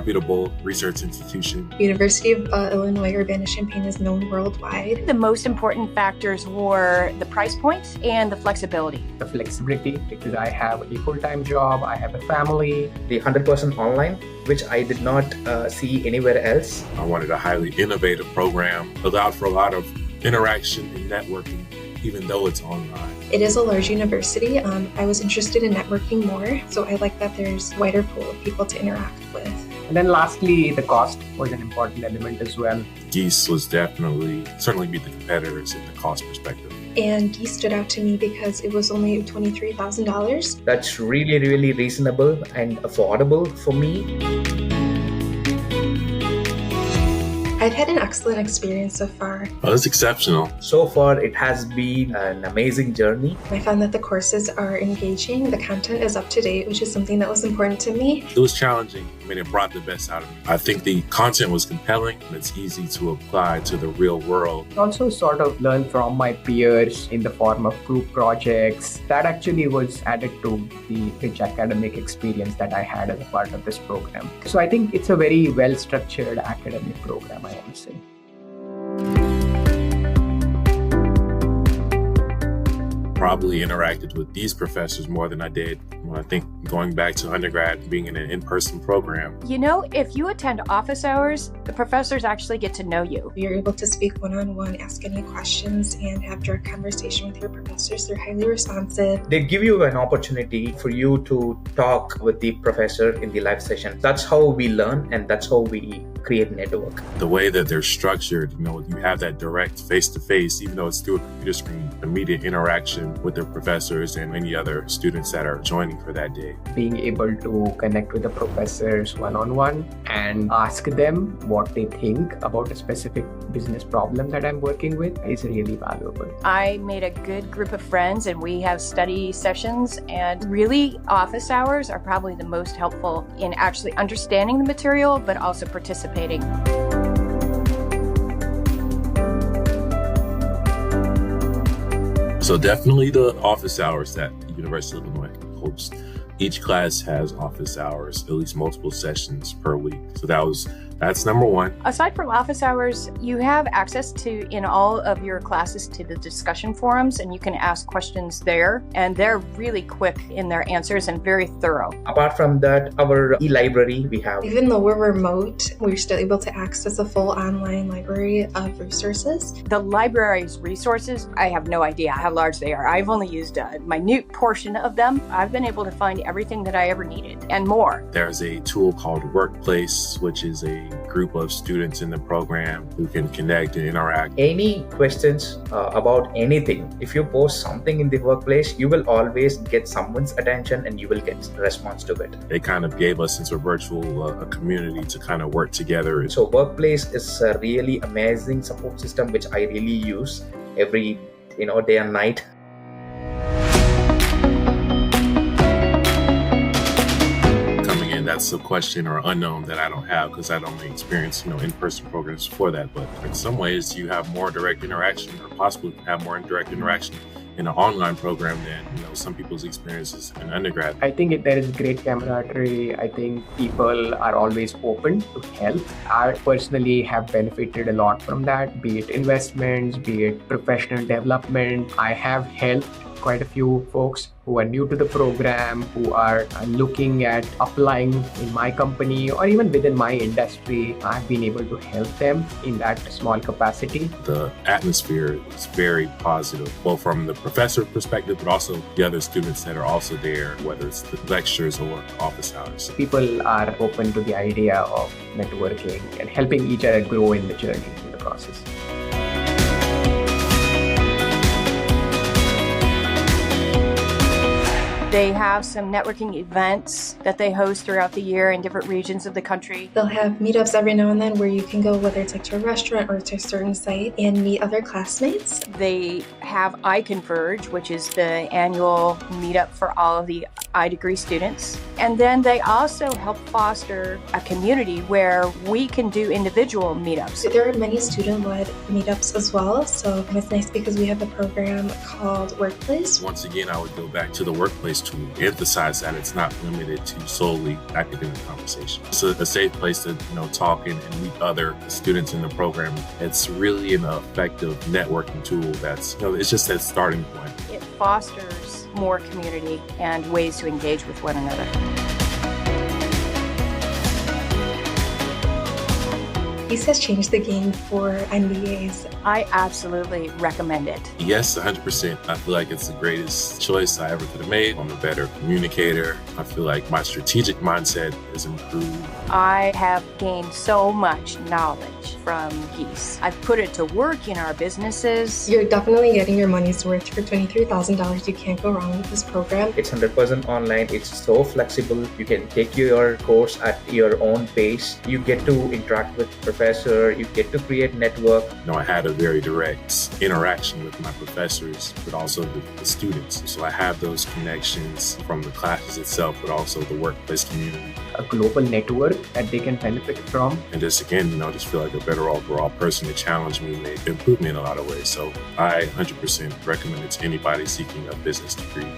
reputable research institution. University of Illinois Urbana-Champaign is known worldwide. The most important factors were the price point and the flexibility. The flexibility, because I have a full-time job, I have a family. The 100% online, which I did not see anywhere else. I wanted a highly innovative program, allowed for a lot of interaction and networking, even though it's online. It is a large university. I was interested in networking more, so I like that there's a wider pool of people to interact with. And then lastly, the cost was an important element as well. Gies was certainly beat the competitors in the cost perspective. And Gies stood out to me because it was only $23,000. That's really, really reasonable and affordable for me. I've had an excellent experience so far. Oh, that's exceptional. So far, it has been an amazing journey. I found that the courses are engaging, the content is up to date, which is something that was important to me. It was challenging. I mean, it brought the best out of me. I think the content was compelling and it's easy to apply to the real world. Also sort of learned from my peers in the form of group projects. That actually was added to the rich academic experience that I had as a part of this program. So I think it's a very well-structured academic program, I would say. Probably interacted with these professors more than I did when I think going back to undergrad, being in an in-person program. You know, if you attend office hours, the professors actually get to know you. You're able to speak one-on-one, ask any questions, and have direct conversation with your professors. They're highly responsive. They give you an opportunity for you to talk with the professor in the live session. That's how we learn and that's how we create network. The way that they're structured, you have that direct face-to-face, even though it's through a computer screen, immediate interaction with their professors and any other students that are joining for that day. Being able to connect with the professors one-on-one and ask them what they think about a specific business problem that I'm working with is really valuable. I made a good group of friends and we have study sessions, and really office hours are probably the most helpful in actually understanding the material, but also participating. So definitely the office hours that the University of Illinois hosts. Each class has office hours, at least multiple sessions per week. So that's number one. Aside from office hours, you have access to, in all of your classes, to the discussion forums, and you can ask questions there. And they're really quick in their answers and very thorough. Apart from that, our e-library we have. Even though we're remote, we're still able to access a full online library of resources. The library's resources, I have no idea how large they are. I've only used a minute portion of them. I've been able to find everything that I ever needed and more. There's a tool called Workplace, which is a group of students in the program who can connect and interact. Any questions about anything, if you post something in the Workplace, you will always get someone's attention and you will get a response to it. They kind of gave us, since we're virtual, a community to kind of work together. So Workplace is a really amazing support system, which I really use every day and night. That's a question or unknown that I don't have because I'd only experienced, in-person programs for that. But in some ways, you have more direct interaction, or possibly have more direct interaction in an online program than some people's experiences in undergrad. I think there is great camaraderie. I think people are always open to help. I personally have benefited a lot from that, be it investments, be it professional development. I have helped quite a few folks who are new to the program, who are looking at applying in my company or even within my industry. I've been able to help them in that small capacity. The atmosphere is very positive, both from the professor perspective, but also the other students that are also there, whether it's the lectures or office hours. People are open to the idea of networking and helping each other grow in the journey, in the process. They have some networking events that they host throughout the year in different regions of the country. They'll have meetups every now and then where you can go, whether it's to a restaurant or to a certain site, and meet other classmates. They have iConverge, which is the annual meetup for all of the I-degree students. And then they also help foster a community where we can do individual meetups. There are many student-led meetups as well, so it's nice because we have a program called Workplace. Once again, I would go back to the workplace to emphasize that it's not limited to solely academic conversation. It's a safe place to talk and meet other students in the program. It's really an effective networking tool that's it's just that starting point. It fosters more community and ways to engage with one another. Gies has changed the game for MBAs. I absolutely recommend it. Yes, 100%. I feel like it's the greatest choice I ever could have made. I'm a better communicator. I feel like my strategic mindset is improved. I have gained so much knowledge from Gies. I've put it to work in our businesses. You're definitely getting your money's worth for $23,000. You can't go wrong with this program. It's 100% online. It's so flexible. You can take your course at your own pace. You get to interact with professor. You get to create network. I had a very direct interaction with my professors, but also the students. So I have those connections from the classes itself, but also the workplace community. A global network that they can benefit from. And just again, just feel like a better overall person to challenge me, may improve me in a lot of ways. So I 100% recommend it to anybody seeking a business degree.